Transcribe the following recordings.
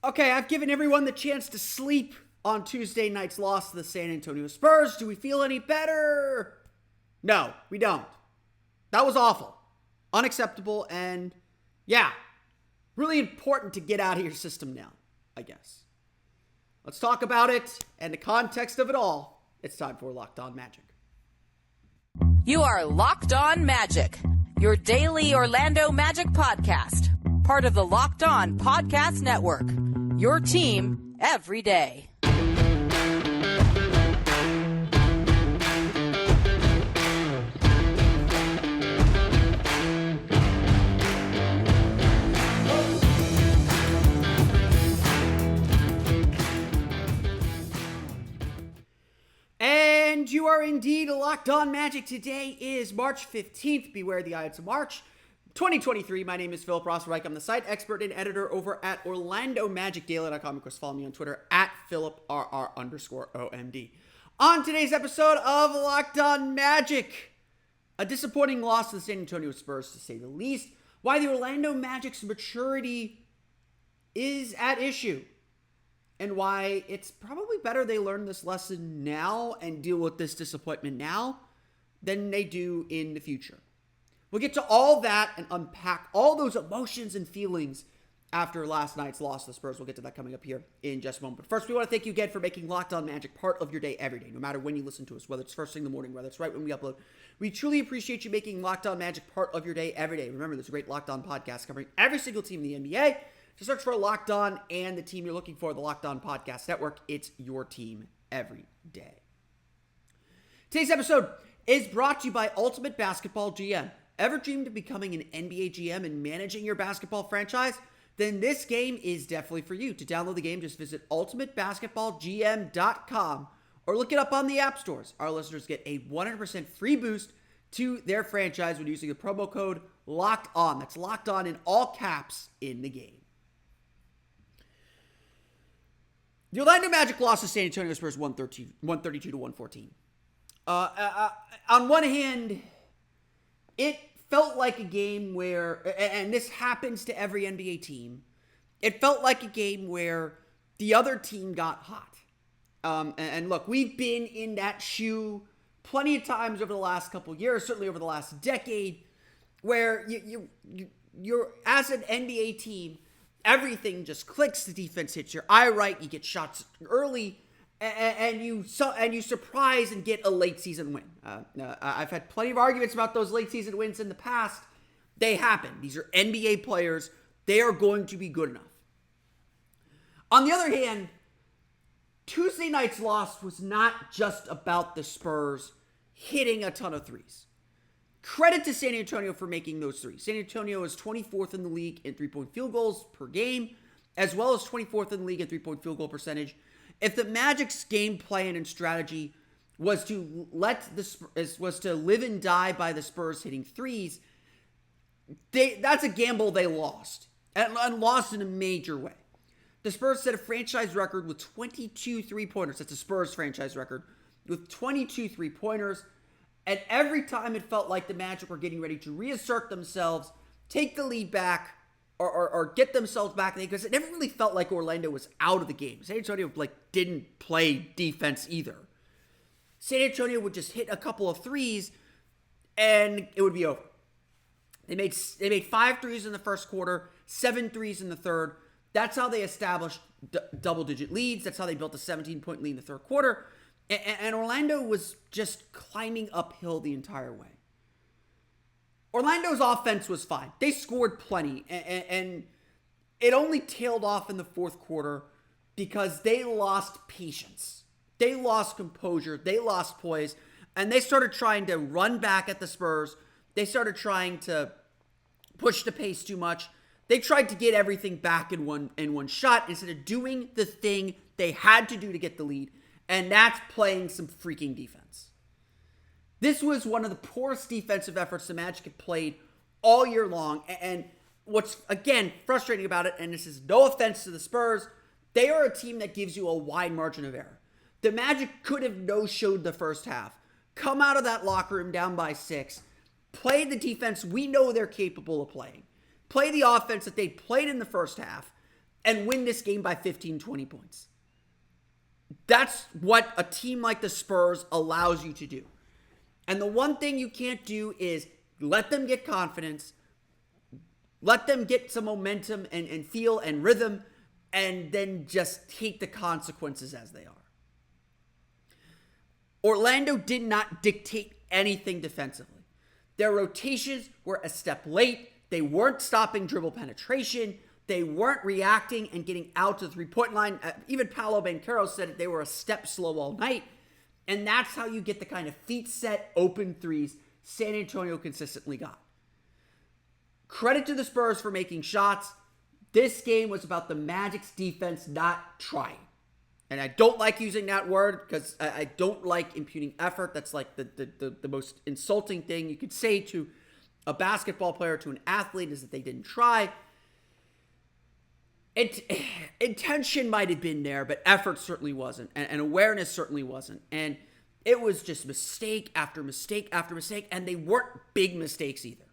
Okay, I've given everyone the chance to sleep on Tuesday night's loss to the San Antonio Spurs. Do we feel any better? No, we don't. That was awful. Unacceptable, and yeah, really important to get out of your system now, I guess. Let's talk about it and the context of it all. It's time for Locked On Magic. You are Locked On Magic, your daily Orlando Magic podcast, part of the Locked On Podcast Network, your team every day. And you are indeed Locked On Magic. Today is March 15th. Beware the Ides of March 2023. My name is Philip Rossreich. I'm the site expert and editor over at OrlandoMagicDaily.com. Of course, follow me on Twitter at PhilipRR_OMD. On today's episode of Locked On Magic, a disappointing loss to the San Antonio Spurs, to say the least. Why the Orlando Magic's maturity is at issue. And why it's probably better they learn this lesson now and deal with this disappointment now than they do in the future. We'll get to all that and unpack all those emotions and feelings after last night's loss to the Spurs. We'll get to that coming up here in just a moment. But first, we want to thank you again for making Locked On Magic part of your day every day, no matter when you listen to us, whether it's first thing in the morning, whether it's right when we upload. We truly appreciate you making Locked On Magic part of your day every day. Remember, there's a great Locked On podcast covering every single team in the NBA. Just search for Locked On and the team you're looking for, the Locked On Podcast Network. It's your team every day. Today's episode is brought to you by Ultimate Basketball GM. Ever dreamed of becoming an NBA GM and managing your basketball franchise? Then this game is definitely for you. To download the game, just visit ultimatebasketballgm.com or look it up on the app stores. Our listeners get a 100% free boost to their franchise when using the promo code Locked On. That's Locked On in all caps in the game. The Orlando Magic lost to San Antonio Spurs 132 to 114. On one hand, it felt like a game where, and this happens to every NBA team, it felt like a game where the other team got hot. And look, we've been in that shoe plenty of times over the last couple of years, certainly over the last decade, where you're as an NBA team, everything just clicks. The defense hits your eye right. You get shots early, and you surprise and get a late season win. I've had plenty of arguments about those late season wins in the past. They happen. These are NBA players. They are going to be good enough. On the other hand, Tuesday night's loss was not just about the Spurs hitting a ton of threes. Credit to San Antonio for making those threes. San Antonio is 24th in the league in three-point field goals per game, as well as 24th in the league in three-point field goal percentage. If the Magic's game plan and strategy was to live and die by the Spurs hitting threes, that's a gamble they lost, and lost in a major way. The Spurs set a franchise record with 22 three-pointers. That's a Spurs franchise record with 22 three-pointers. And every time it felt like the Magic were getting ready to reassert themselves, take the lead back, or get themselves back, because it never really felt like Orlando was out of the game. San Antonio didn't play defense either. San Antonio would just hit a couple of threes, and it would be over. They made 5 threes in the first quarter, 7 threes in the third. That's how they established double-digit leads. That's how they built a 17-point lead in the third quarter. And Orlando was just climbing uphill the entire way. Orlando's offense was fine. They scored plenty. And it only tailed off in the fourth quarter because they lost patience. They lost composure. They lost poise. And they started trying to run back at the Spurs. They started trying to push the pace too much. They tried to get everything back in one shot instead of doing the thing they had to do to get the lead. And that's playing some freaking defense. This was one of the poorest defensive efforts the Magic had played all year long. And what's, again, frustrating about it, and this is no offense to the Spurs, they are a team that gives you a wide margin of error. The Magic could have no-showed the first half, come out of that locker room down by 6, play the defense we know they're capable of playing, play the offense that they played in the first half, and win this game by 15, 20 points. That's what a team like the Spurs allows you to do. And the one thing you can't do is let them get confidence, let them get some momentum and feel and rhythm, and then just take the consequences as they are. Orlando did not dictate anything defensively. Their rotations were a step late. They weren't stopping dribble penetration. They weren't reacting and getting out to the three-point line. Even Paulo Banchero said it, they were a step slow all night. And that's how you get the kind of feet set, open threes San Antonio consistently got. Credit to the Spurs for making shots. This game was about the Magic's defense not trying. And I don't like using that word because I don't like imputing effort. That's like the most insulting thing you could say to a basketball player, to an athlete, is that they didn't try. Intention might have been there, but effort certainly wasn't. And awareness certainly wasn't. And it was just mistake after mistake after mistake. And they weren't big mistakes either.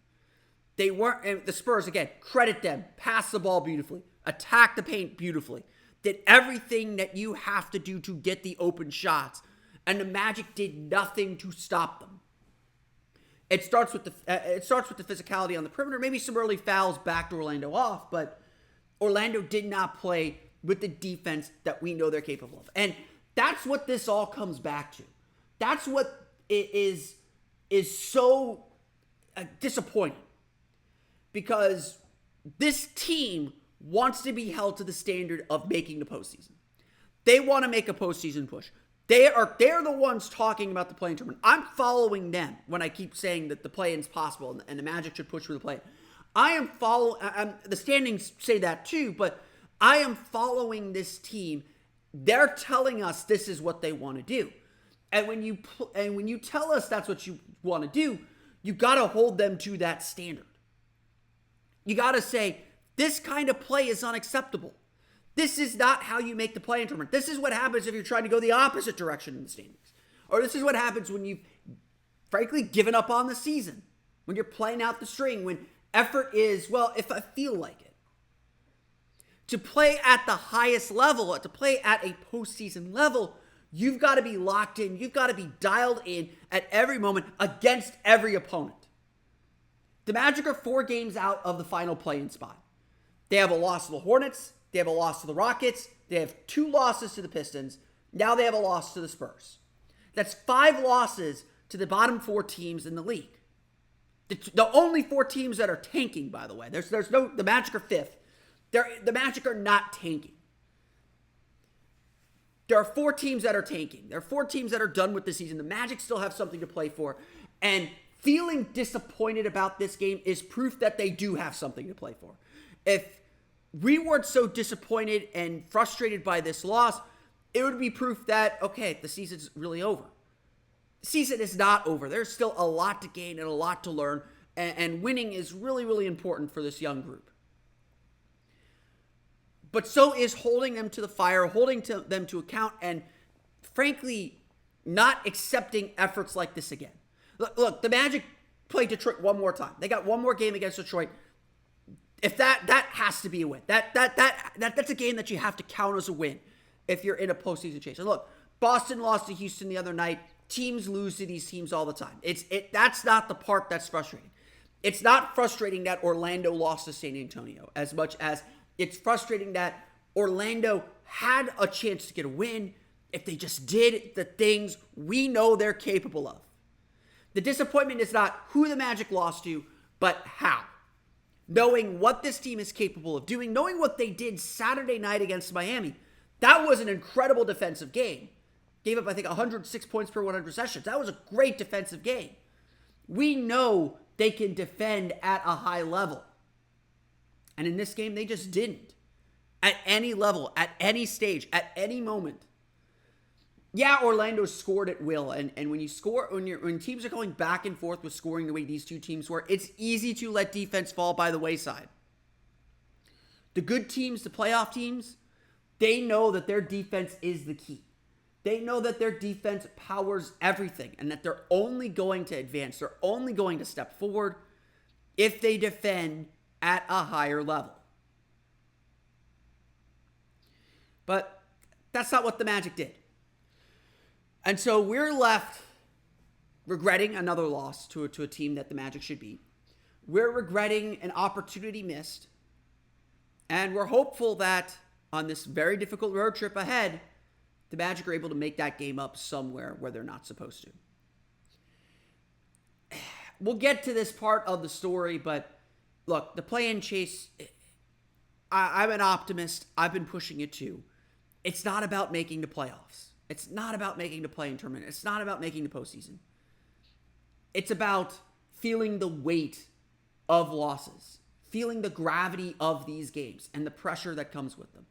They weren't, and the Spurs, again, credit them. Pass the ball beautifully. Attack the paint beautifully. Did everything that you have to do to get the open shots. And the Magic did nothing to stop them. It starts with the physicality on the perimeter. Maybe some early fouls backed Orlando off, but Orlando did not play with the defense that we know they're capable of. And that's what this all comes back to. That's what it is so disappointing. Because this team wants to be held to the standard of making the postseason. They want to make a postseason push. They're the ones talking about the play-in tournament. I'm following them when I keep saying that the play-in is possible and the Magic should push for the play-in. I am following, the standings say that too, but I am following this team. They're telling us this is what they want to do. And when you tell us that's what you want to do, you got to hold them to that standard. You got to say, this kind of play is unacceptable. This is not how you make the play-in tournament. This is what happens if you're trying to go the opposite direction in the standings. Or this is what happens when you've, frankly, given up on the season. When you're playing out the string. When effort is, well, if I feel like it. To play at the highest level, to play at a postseason level, you've got to be locked in. You've got to be dialed in at every moment against every opponent. The Magic are 4 games out of the final play-in spot. They have a loss to the Hornets. They have a loss to the Rockets. They have 2 losses to the Pistons. Now they have a loss to the Spurs. That's 5 losses to the bottom 4 teams in the league. The only 4 teams that are tanking, by the way. There's no, the Magic are 5th. The Magic are not tanking. There are 4 teams that are tanking. There are 4 teams that are done with the season. The Magic still have something to play for. And feeling disappointed about this game is proof that they do have something to play for. If we weren't so disappointed and frustrated by this loss, it would be proof that, okay, the season's really over. The season is not over. There's still a lot to gain and a lot to learn, and winning is really, really important for this young group. But so is holding them to the fire, holding them to account, and frankly, not accepting efforts like this again. Look, the Magic played Detroit one more time. They got one more game against Detroit. If that has to be a win. That's a game that you have to count as a win if you're in a postseason chase. And look, Boston lost to Houston the other night. Teams lose to these teams all the time. That's not the part that's frustrating. It's not frustrating that Orlando lost to San Antonio as much as it's frustrating that Orlando had a chance to get a win if they just did the things we know they're capable of. The disappointment is not who the Magic lost to, but how. Knowing what this team is capable of doing, knowing what they did Saturday night against Miami. That was an incredible defensive game. Gave up, I think, 106 points per 100 sessions. That was a great defensive game. We know they can defend at a high level. And in this game, they just didn't. At any level, at any stage, at any moment. Yeah, Orlando scored at will, and when you score, when teams are going back and forth with scoring the way these two teams were, it's easy to let defense fall by the wayside. The good teams, the playoff teams, they know that their defense is the key. They know that their defense powers everything, and that they're only going to advance, they're only going to step forward if they defend at a higher level. But that's not what the Magic did. And so we're left regretting another loss to a team that the Magic should beat. We're regretting an opportunity missed. And we're hopeful that on this very difficult road trip ahead, the Magic are able to make that game up somewhere where they're not supposed to. We'll get to this part of the story, but look, the play-in chase, I'm an optimist. I've been pushing it too. It's not about making the playoffs. It's not about making the play-in tournament. It's not about making the postseason. It's about feeling the weight of losses, feeling the gravity of these games and the pressure that comes with them.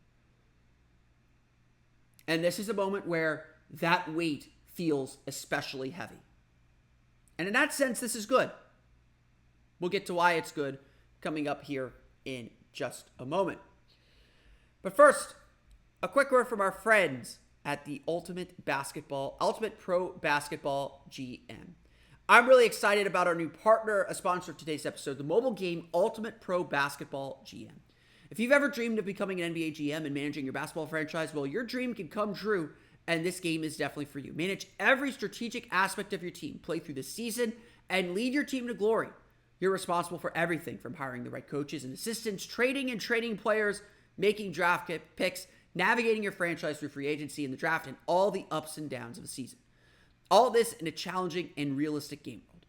And this is a moment where that weight feels especially heavy. And in that sense, this is good. We'll get to why it's good coming up here in just a moment. But first, a quick word from our friends at the Ultimate Pro Basketball GM. I'm really excited about our new partner, a sponsor of today's episode, the mobile game Ultimate Pro Basketball GM. If you've ever dreamed of becoming an NBA GM and managing your basketball franchise, well, your dream can come true, and this game is definitely for you. Manage every strategic aspect of your team, play through the season, and lead your team to glory. You're responsible for everything from hiring the right coaches and assistants, trading and training players, making draft picks, navigating your franchise through free agency and the draft, and all the ups and downs of the season. All this in a challenging and realistic game world.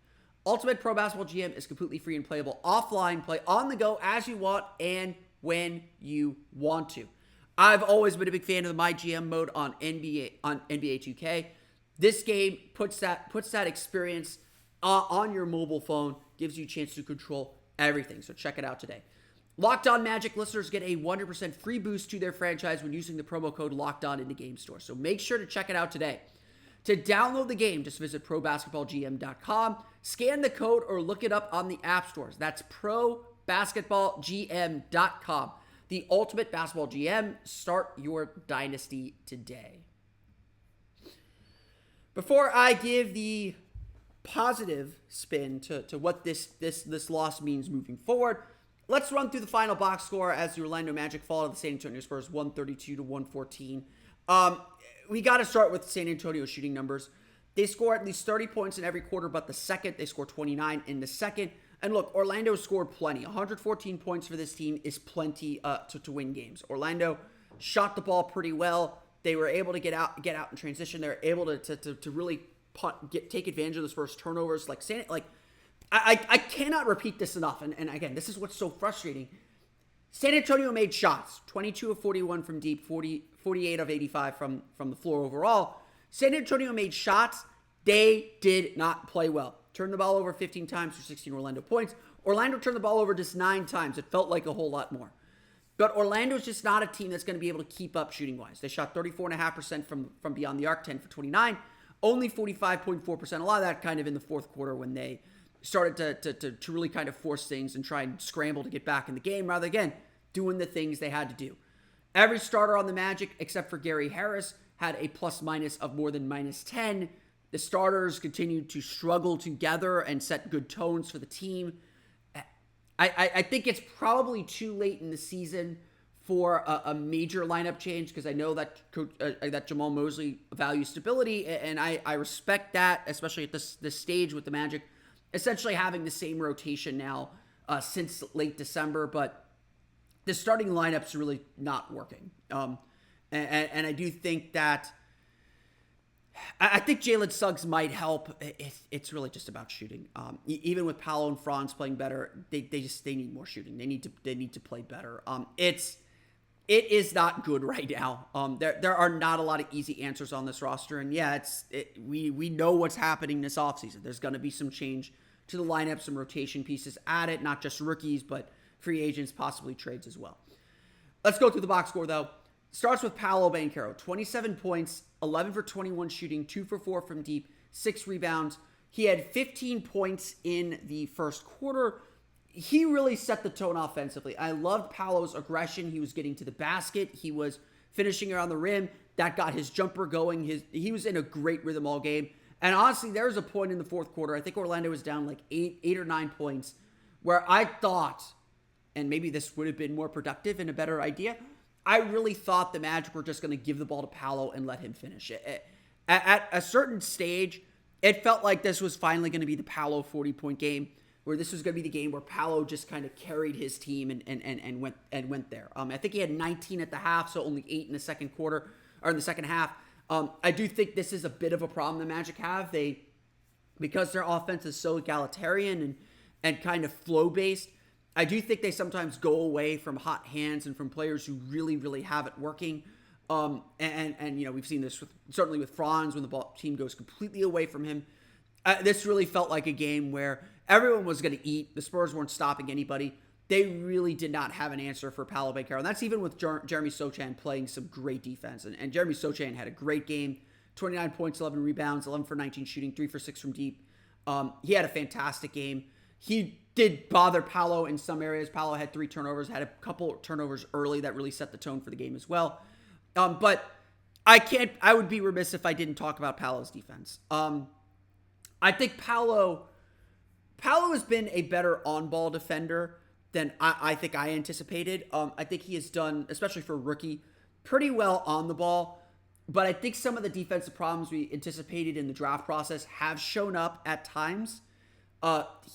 Ultimate Pro Basketball GM is completely free and playable offline. Play on the go as you want and when you want to. I've always been a big fan of the My GM mode on NBA 2K. This game puts that experience on your mobile phone, gives you a chance to control everything. So check it out today. Locked On Magic listeners get a 100% free boost to their franchise when using the promo code Locked On in the game store. So make sure to check it out today. To download the game, just visit probasketballgm.com, scan the code, or look it up on the app stores. That's probasketballgm.com. The Ultimate Basketball GM. Start your dynasty today. Before I give the positive spin to what this loss means moving forward, let's run through the final box score as the Orlando Magic fall to the San Antonio Spurs 132-114. We got to start with San Antonio shooting numbers. They score at least 30 points in every quarter, but the second, they score 29 in the second. And look, Orlando scored plenty. 114 points for this team is plenty to win games. Orlando shot the ball pretty well. They were able to get out in transition. They were able to really take advantage of those first turnovers. I cannot repeat this enough. And again, this is what's so frustrating. San Antonio made shots, 22 of 41 from deep, 48 of 85 from the floor overall. San Antonio made shots. They did not play well. Turned the ball over 15 times for 16 Orlando points. Orlando turned the ball over just 9 times. It felt like a whole lot more. But Orlando's just not a team that's going to be able to keep up shooting-wise. They shot 34.5% from beyond the arc, 10 for 29. Only 45.4%. A lot of that kind of in the fourth quarter when they started to really kind of force things and try and scramble to get back in the game, rather again, doing the things they had to do. Every starter on the Magic, except for Gary Harris, had a plus-minus of more than -10. The starters continued to struggle together and set good tones for the team. I think it's probably too late in the season for a major lineup change because I know that that Jamal Mosley values stability, and I respect that, especially at this stage with the Magic essentially having the same rotation now since late December, but the starting lineup's really not working. And I do think that I think Jalen Suggs might help. It's really just about shooting. Even with Paulo and Franz playing better, they need more shooting. They need to play better. It is not good right now. There are not a lot of easy answers on this roster, and yeah, we know what's happening this offseason. There's going to be some change to the lineup, some rotation pieces added, not just rookies, but free agents, possibly trades as well. Let's go through the box score though. Starts with Paolo Banchero, 27 points, 11 for 21 shooting, 2 for 4 from deep, 6 rebounds. He had 15 points in the first quarter. He really set the tone offensively. I loved Paolo's aggression. He was getting to the basket. He was finishing around the rim. That got his jumper going. He was in a great rhythm all game. And honestly, there was a point in the fourth quarter, I think Orlando was down like 8 or 9 points, where I thought, and maybe this would have been more productive and a better idea, I really thought the Magic were just going to give the ball to Paulo and let him finish it. At a certain stage, it felt like this was finally going to be the Paulo 40-point game, where this was going to be the game where Paulo just kind of carried his team and went there. I think he had 19 at the half, so only 8 in the second quarter, or in the second half. I do think this is a bit of a problem the Magic have. Because their offense is so egalitarian and kind of flow-based, I do think they sometimes go away from hot hands and from players who really, really have it working. And we've seen this certainly with Franz when the team goes completely away from him. This really felt like a game where everyone was going to eat. The Spurs weren't stopping anybody. They really did not have an answer for Paolo Banchero. And that's even with Jeremy Sochan playing some great defense. And Jeremy Sochan had a great game. 29 points, 11 rebounds, 11 for 19 shooting, 3 for 6 from deep. He had a fantastic game. He did bother Paolo in some areas. Paolo had 3 turnovers, had a couple turnovers early that really set the tone for the game as well. But I would be remiss if I didn't talk about Paolo's defense. I think Paolo has been a better on-ball defender than I think I anticipated. I think he has done, especially for a rookie, pretty well on the ball. But I think some of the defensive problems we anticipated in the draft process have shown up at times.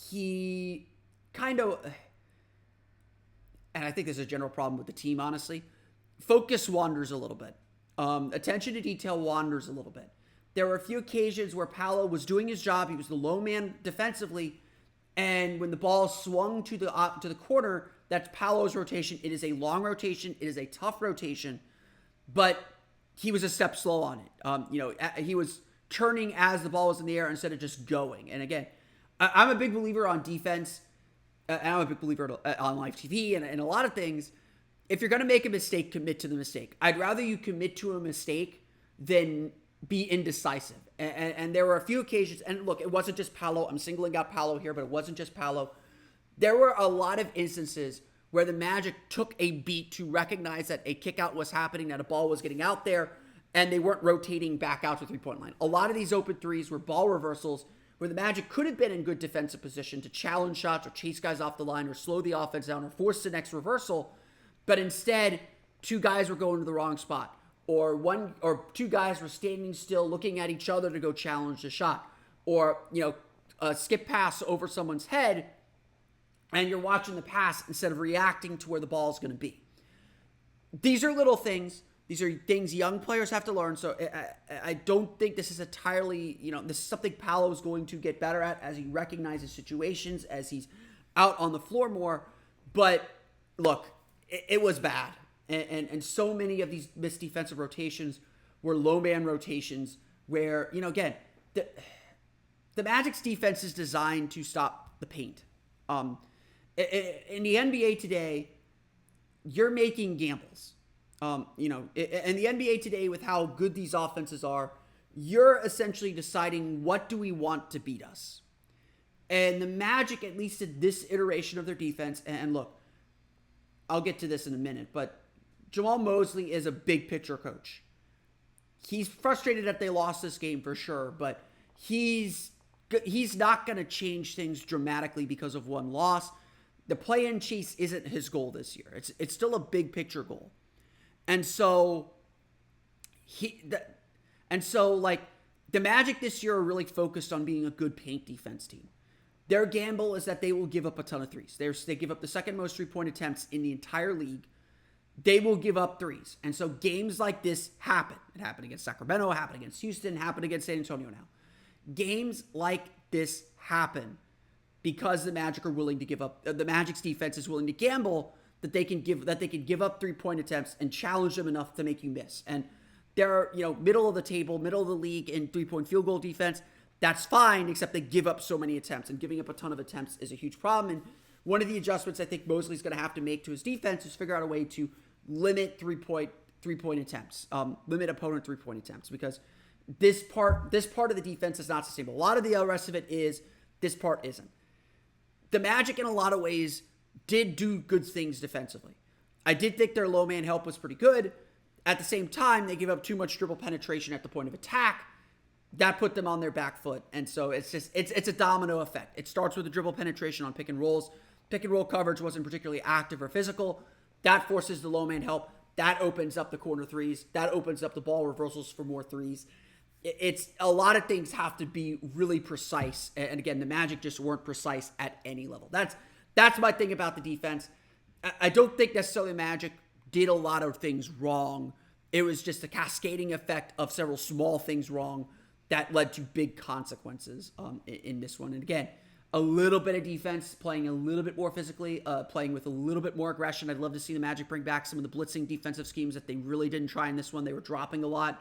He kind of, and I think there's a general problem with the team, honestly, focus wanders a little bit. Attention to detail wanders a little bit. There were a few occasions where Paolo was doing his job. He was the low man defensively. And when the ball swung to the corner, that's Paolo's rotation. It is a long rotation. It is a tough rotation. But he was a step slow on it. He was turning as the ball was in the air instead of just going. And again, I'm a big believer on defense. And I'm a big believer on live TV and a lot of things. If you're going to make a mistake, commit to the mistake. I'd rather you commit to a mistake than be indecisive. And there were a few occasions, and look, it wasn't just Paolo. I'm singling out Paolo here, but it wasn't just Paolo. There were a lot of instances where the Magic took a beat to recognize that a kickout was happening, that a ball was getting out there, and they weren't rotating back out to the three-point line. A lot of these open threes were ball reversals where the Magic could have been in good defensive position to challenge shots or chase guys off the line or slow the offense down or force the next reversal, but instead, 2 guys were going to the wrong spot, or 2 guys were standing still looking at each other to go challenge the shot, or a skip pass over someone's head, and you're watching the pass instead of reacting to where the ball is going to be. These are little things. These are things young players have to learn. So I don't think this is entirely, this is something Paolo is going to get better at as he recognizes situations, as he's out on the floor more. But look, it was bad. And so many of these missed defensive rotations were low man rotations where, again, the Magic's defense is designed to stop the paint. In the NBA today, you're making gambles. In the NBA today, with how good these offenses are, you're essentially deciding what do we want to beat us. And the Magic, at least in this iteration of their defense, and look, I'll get to this in a minute, but Jamal Mosley is a big picture coach. He's frustrated that they lost this game for sure, but he's not going to change things dramatically because of one loss. The play-in chase isn't his goal this year. It's still a big picture goal. And so the Magic this year are really focused on being a good paint defense team. Their gamble is that they will give up a ton of threes. They give up the second most 3-point attempts in the entire league. They will give up threes. And so games like this happen. It happened against Sacramento, it happened against Houston, it happened against San Antonio now. Games like this happen because the Magic are willing to give up. The Magic's defense is willing to gamble that they can give up 3-point attempts and challenge them enough to make you miss. And they're middle of the table, middle of the league in 3-point field goal defense. That's fine, except they give up so many attempts, and giving up a ton of attempts is a huge problem. And one of the adjustments I think Mosley's going to have to make to his defense is figure out a way to limit three-point attempts, limit opponent 3-point attempts, because this part of the defense is not sustainable. A lot of the rest of it is. This part isn't. The Magic, in a lot of ways, did do good things defensively. I did think their low man help was pretty good. At the same time, they give up too much dribble penetration at the point of attack. That put them on their back foot. And so it's a domino effect. It starts with the dribble penetration on pick and rolls. Pick and roll coverage wasn't particularly active or physical. That forces the low man help. that opens up the corner threes. That opens up the ball reversals for more threes. It's a lot of things have to be really precise. And again, the Magic just weren't precise at any level. That's my thing about the defense. I don't think necessarily Magic did a lot of things wrong. It was just a cascading effect of several small things wrong that led to big consequences in this one. And again, a little bit of defense, playing a little bit more physically, playing with a little bit more aggression. I'd love to see the Magic bring back some of the blitzing defensive schemes that they really didn't try in this one. They were dropping a lot.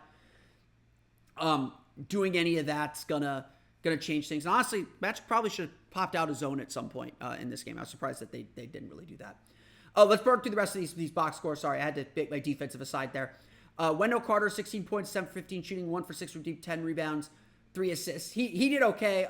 Doing any of that's gonna change things. And honestly, Magic probably should have popped out a zone at some point in this game. I was surprised that they didn't really do that. Let's burn through the rest of these box scores. Sorry, I had to make my defensive aside there. Wendell Carter, 16 points, 7 for 15 shooting, 1 for 6 from deep, 10 rebounds, 3 assists. He did okay.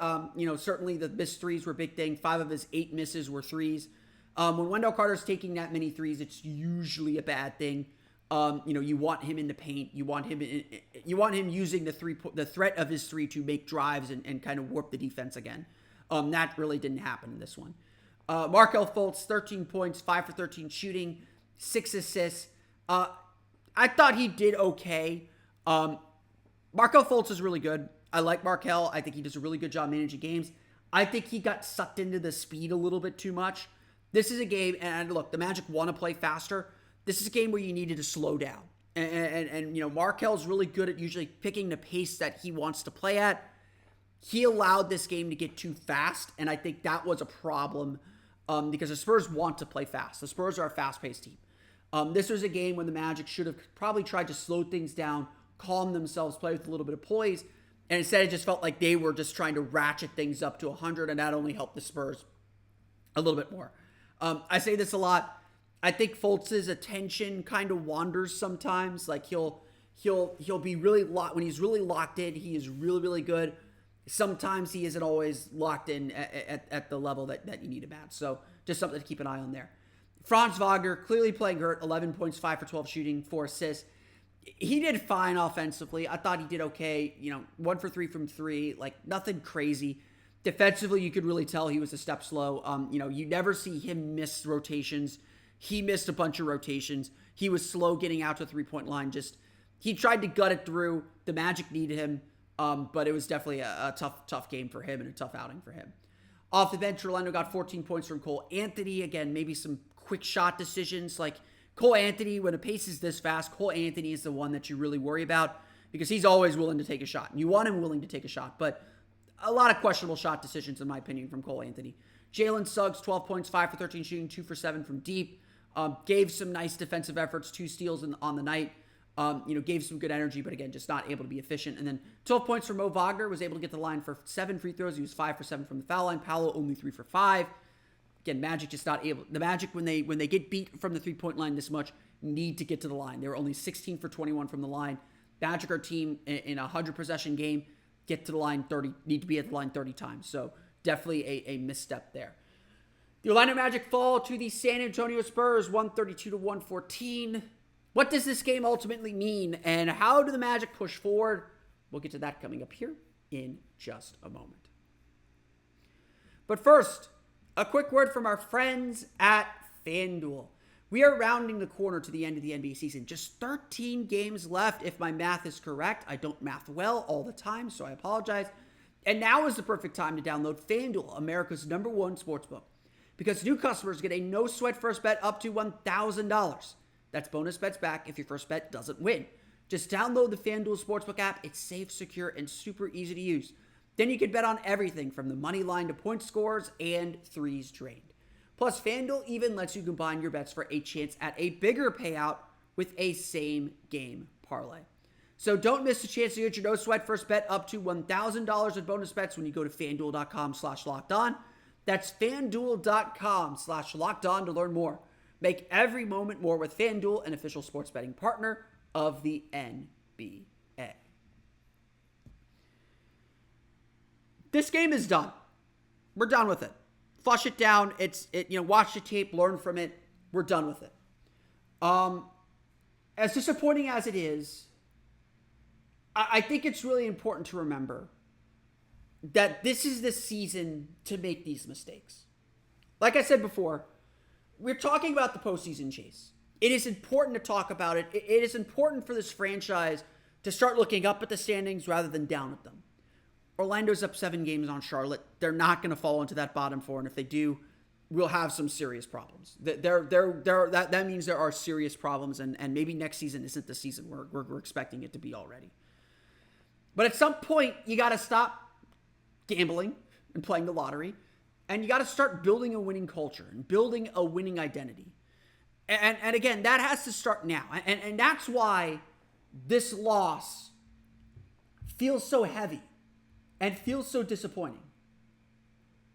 Certainly the missed threes were a big thing. 5 of his 8 misses were threes. When Wendell Carter's taking that many threes, it's usually a bad thing. You want him in the paint. You want him using the threat of his three to make drives and kind of warp the defense again. That really didn't happen in this one. Markelle Fultz, 13 points, 5 for 13 shooting, 6 assists. I thought he did okay. Markelle Fultz is really good. I like Markelle. I think he does a really good job managing games. I think he got sucked into the speed a little bit too much. This is a game, and look, the Magic want to play faster. This is a game where you needed to slow down. And Markelle's really good at usually picking the pace that he wants to play at. He allowed this game to get too fast, and I think that was a problem because the Spurs want to play fast. The Spurs are a fast-paced team. This was a game when the Magic should have probably tried to slow things down, calm themselves, play with a little bit of poise, and instead it just felt like they were just trying to ratchet things up to 100, and that only helped the Spurs a little bit more. I say this a lot. I think Fultz's attention kind of wanders sometimes. Like he'll be really locked. When he's really locked in, he is really, really good. Sometimes he isn't always locked in at the level that you need him at. So just something to keep an eye on there. Franz Wagner, clearly playing hurt, 11 points, 5 for 12 shooting, 4 assists. He did fine offensively. I thought he did okay. 1 for 3 from 3, like nothing crazy. Defensively, you could really tell he was a step slow. You never see him miss rotations. He missed a bunch of rotations. He was slow getting out to the three-point line. He tried to gut it through. The Magic needed him, but it was definitely a tough game for him and a tough outing for him. Off the bench, Orlando got 14 points from Cole Anthony. Again, maybe some quick shot decisions. Like Cole Anthony, when the pace is this fast, Cole Anthony is the one that you really worry about because he's always willing to take a shot. And you want him willing to take a shot, but a lot of questionable shot decisions, in my opinion, from Cole Anthony. Jalen Suggs, 12 points, 5 for 13 shooting, 2 for 7 from deep. Gave some nice defensive efforts, 2 steals on the night. Gave some good energy, but again, just not able to be efficient. And then 12 points from Mo Wagner, was able to get to the line for 7 free throws. He was 5 for 7 from the foul line. Paulo only 3 for 5. Again, Magic just not able. The Magic, when they get beat from the 3-point line this much, need to get to the line. They were only 16 for 21 from the line. Magic, our team in a 100-possession game, get to the line 30, need to be at the line 30 times. So definitely a misstep there. The Orlando Magic fall to the San Antonio Spurs, 132-114. What does this game ultimately mean, and how do the Magic push forward? We'll get to that coming up here in just a moment. But first, a quick word from our friends at FanDuel. We are rounding the corner to the end of the NBA season. Just 13 games left, if my math is correct. I don't math well all the time, so I apologize. And now is the perfect time to download FanDuel, America's #1 sportsbook. Because new customers get a no-sweat first bet up to $1,000. That's bonus bets back if your first bet doesn't win. Just download the FanDuel Sportsbook app. It's safe, secure, and super easy to use. Then you can bet on everything from the money line to point scores and threes drained. Plus, FanDuel even lets you combine your bets for a chance at a bigger payout with a same-game parlay. So don't miss the chance to get your no-sweat first bet up to $1,000 in bonus bets when you go to FanDuel.com/lockedon. That's FanDuel.com/lockedon to learn more. Make every moment more with FanDuel, an official sports betting partner of the NBA. This game is done. We're done with it. Flush it down. Watch the tape, learn from it. We're done with it. As disappointing as it is, I think it's really important to remember that this is the season to make these mistakes. Like I said before, we're talking about the postseason chase. it is important to talk about it. It is important for this franchise to start looking up at the standings rather than down at them. Orlando's up 7 games on Charlotte. They're not going to fall into that bottom 4, and if they do, we'll have some serious problems. That means there are serious problems, and maybe next season isn't the season we're expecting it to be already. But at some point, you got to stop gambling and playing the lottery, and you got to start building a winning culture and building a winning identity. And again, that has to start now. And that's why this loss feels so heavy and feels so disappointing.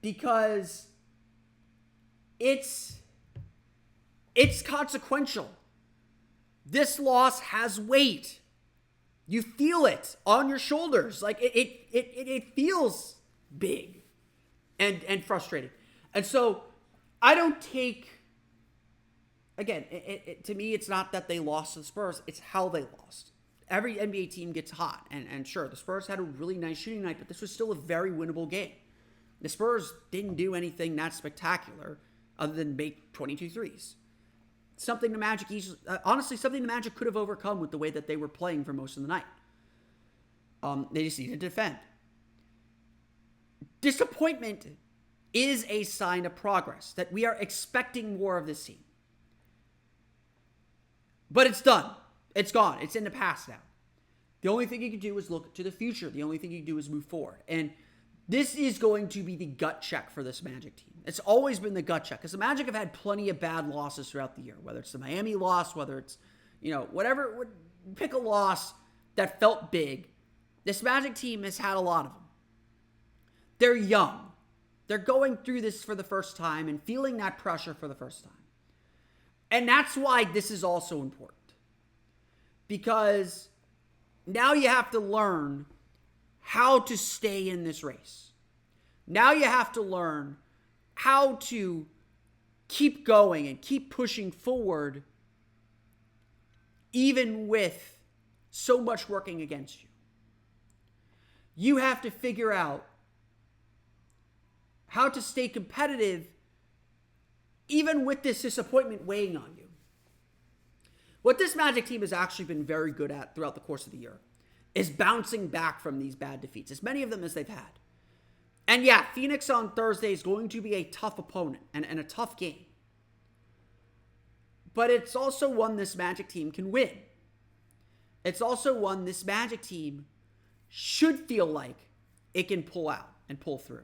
Because it's consequential. This loss has weight. You feel it on your shoulders. Like it feels big and frustrating. And so I don't take, again, to me, it's not that they lost to the Spurs. It's how they lost. Every NBA team gets hot. And sure, the Spurs had a really nice shooting night, but this was still a very winnable game. The Spurs didn't do anything that spectacular other than make 22 threes. Something the Magic something the Magic could have overcome with the way that they were playing for most of the night. They just needed to defend. Disappointment is a sign of progress, that we are expecting more of this team. But it's done. It's gone. It's in the past now. The only thing you can do is look to the future. The only thing you can do is move forward. And this is going to be the gut check for this Magic team. It's always been the gut check, because the Magic have had plenty of bad losses throughout the year, whether it's the Miami loss, whether it's, whatever, pick a loss that felt big. This Magic team has had a lot of them. They're young. They're going through this for the first time and feeling that pressure for the first time. And that's why this is also important. Because now you have to learn how to stay in this race. Now you have to learn how to keep going and keep pushing forward even with so much working against you. You have to figure out how to stay competitive even with this disappointment weighing on you. What this Magic team has actually been very good at throughout the course of the year is bouncing back from these bad defeats, as many of them as they've had. And yeah, Phoenix on Thursday is going to be a tough opponent and a tough game. But it's also one this Magic team can win. It's also one this Magic team should feel like it can pull out and pull through.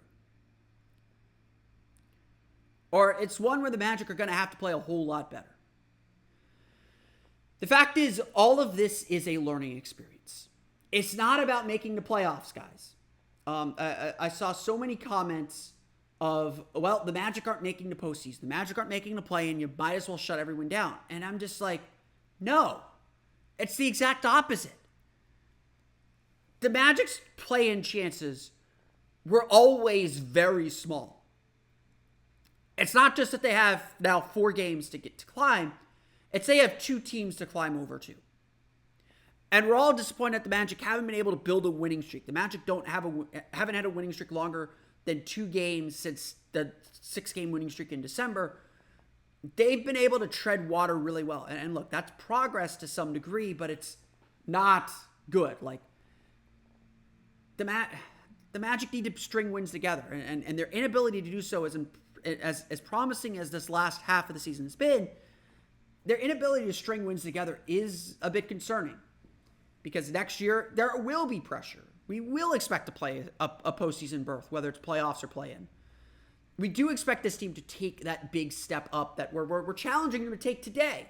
Or it's one where the Magic are going to have to play a whole lot better. The fact is, all of this is a learning experience. It's not about making the playoffs, guys. I saw so many comments of, well, the Magic aren't making the postseason. The Magic aren't making the play, and you might as well shut everyone down. And I'm just like, no. It's the exact opposite. The Magic's play-in chances were always very small. It's not just that they have now 4 games to get to climb. It's they have 2 teams to climb over to. And we're all disappointed that the Magic haven't been able to build a winning streak. The Magic haven't had a winning streak longer than 2 games since the 6-game winning streak in December. They've been able to tread water really well. And look, that's progress to some degree, but it's not good. Like, the Magic need to string wins together. And their inability to do so as promising as this last half of the season has been, their inability to string wins together is a bit concerning. Because next year, there will be pressure. We will expect to play a postseason berth, whether it's playoffs or play-in. We do expect this team to take that big step up that we're challenging them to take today.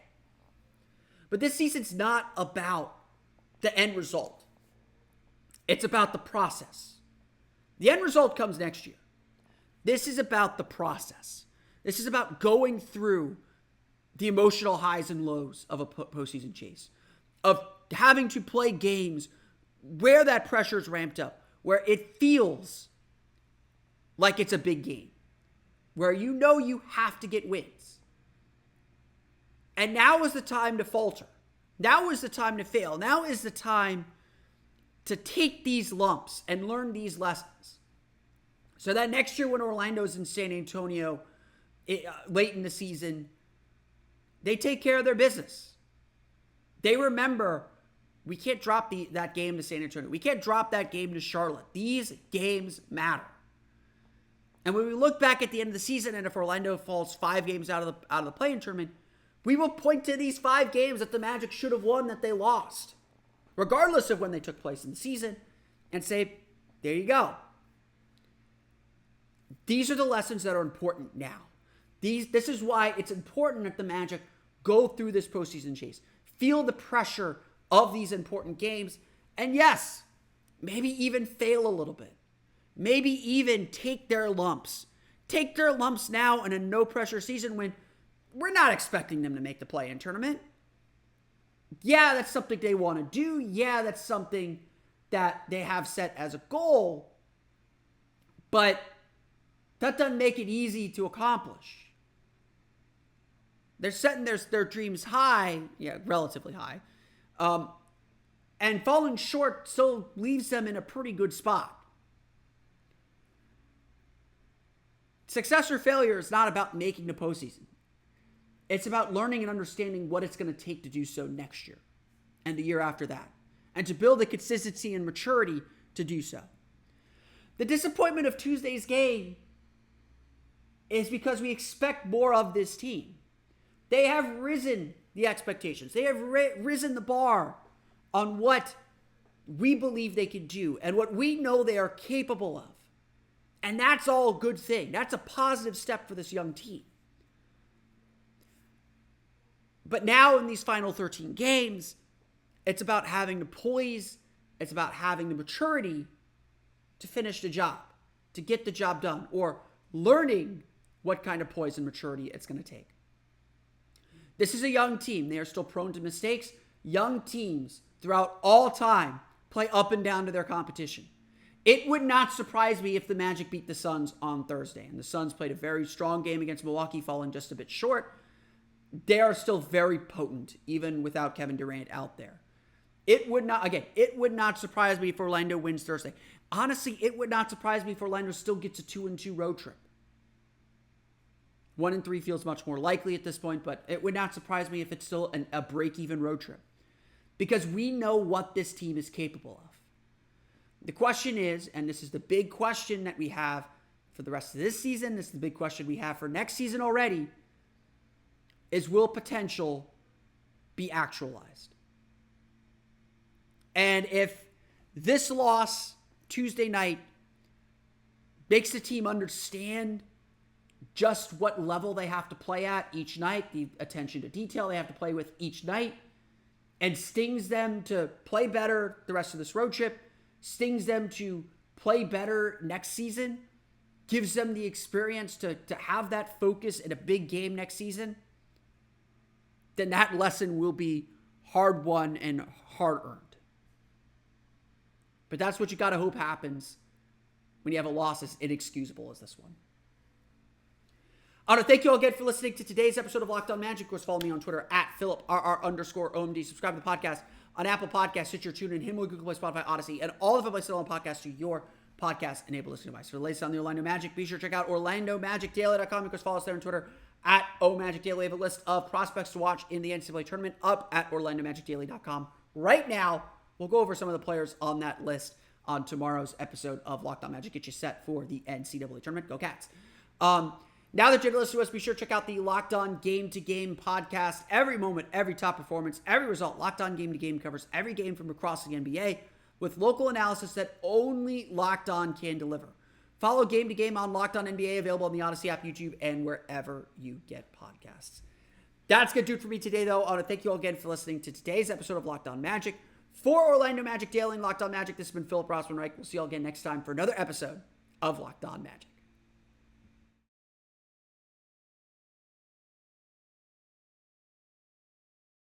But this season's not about the end result. It's about the process. The end result comes next year. This is about the process. This is about going through the emotional highs and lows of a postseason chase, of having to play games where that pressure is ramped up, where it feels like it's a big game, where you know you have to get wins. And now is the time to falter. Now is the time to fail. Now is the time to take these lumps and learn these lessons. So that next year when Orlando's in San Antonio late in the season, They take care of their business. They remember, we can't drop that game to San Antonio. We can't drop that game to Charlotte. These games matter. And when we look back at the end of the season, and if Orlando falls 5 games out of the play-in tournament, we will point to these 5 games that the Magic should have won that they lost, regardless of when they took place in the season, and say, there you go. These are the lessons that are important now. This is why it's important that the Magic go through this postseason chase, feel the pressure of these important games, and yes, maybe even fail a little bit. Maybe even take their lumps. Take their lumps now in a no-pressure season when we're not expecting them to make the play-in tournament. Yeah, that's something they want to do. Yeah, that's something that they have set as a goal. But that doesn't make it easy to accomplish. They're setting their dreams high, relatively high, and falling short still leaves them in a pretty good spot. Successor failure is not about making the postseason. It's about learning and understanding what it's going to take to do so next year and the year after that, and to build the consistency and maturity to do so. The disappointment of Tuesday's game is because we expect more of this team. They have risen the expectations. They have risen the bar on what we believe they can do and what we know they are capable of. And that's all a good thing. That's a positive step for this young team. But now in these final 13 games, it's about having the poise, it's about having the maturity to finish the job, to get the job done, or learning what kind of poise and maturity it's going to take. This is a young team. They are still prone to mistakes. Young teams throughout all time play up and down to their competition. It would not surprise me if the Magic beat the Suns on Thursday. And the Suns played a very strong game against Milwaukee, falling just a bit short. They are still very potent, even without Kevin Durant out there. It would not surprise me if Orlando wins Thursday. Honestly, it would not surprise me if Orlando still gets a 2-2 road trip. 1-3 feels much more likely at this point, but it would not surprise me if it's still a break-even road trip. Because we know what this team is capable of. The question is, and this is the big question that we have for the rest of this season, this is the big question we have for next season already, is will potential be actualized? And if this loss Tuesday night makes the team understand just what level they have to play at each night, the attention to detail they have to play with each night, and stings them to play better the rest of this road trip, stings them to play better next season, gives them the experience to have that focus in a big game next season, then that lesson will be hard-won and hard-earned. But that's what you got to hope happens when you have a loss as inexcusable as this one. I want to thank you all again for listening to today's episode of Locked On Magic. Of course, follow me on Twitter at @PhilipRR_OMD. Subscribe to the podcast on Apple Podcasts, Stitcher, TuneIn, Himalaya, Google Play, Spotify, Odyssey, and all of the places on podcasts to your podcast-enabled listening device. For the latest on the Orlando Magic, be sure to check out OrlandoMagicDaily.com. Of course, follow us there on Twitter at OMagicDaily. We have a list of prospects to watch in the NCAA tournament up at OrlandoMagicDaily.com. Right now, we'll go over some of the players on that list on tomorrow's episode of Locked On Magic. Get you set for the NCAA tournament. Go Cats. Now that you're listening to us, be sure to check out the Locked On Game to Game podcast. Every moment, every top performance, every result. Locked On Game to Game covers every game from across the NBA with local analysis that only Locked On can deliver. Follow Game to Game on Locked On NBA, available on the Odyssey app, YouTube, and wherever you get podcasts. That's going to do it for me today, though. I want to thank you all again for listening to today's episode of Locked On Magic. For Orlando Magic Daily and Locked On Magic, this has been Philip Rossman-Reich. We'll see you all again next time for another episode of Locked On Magic.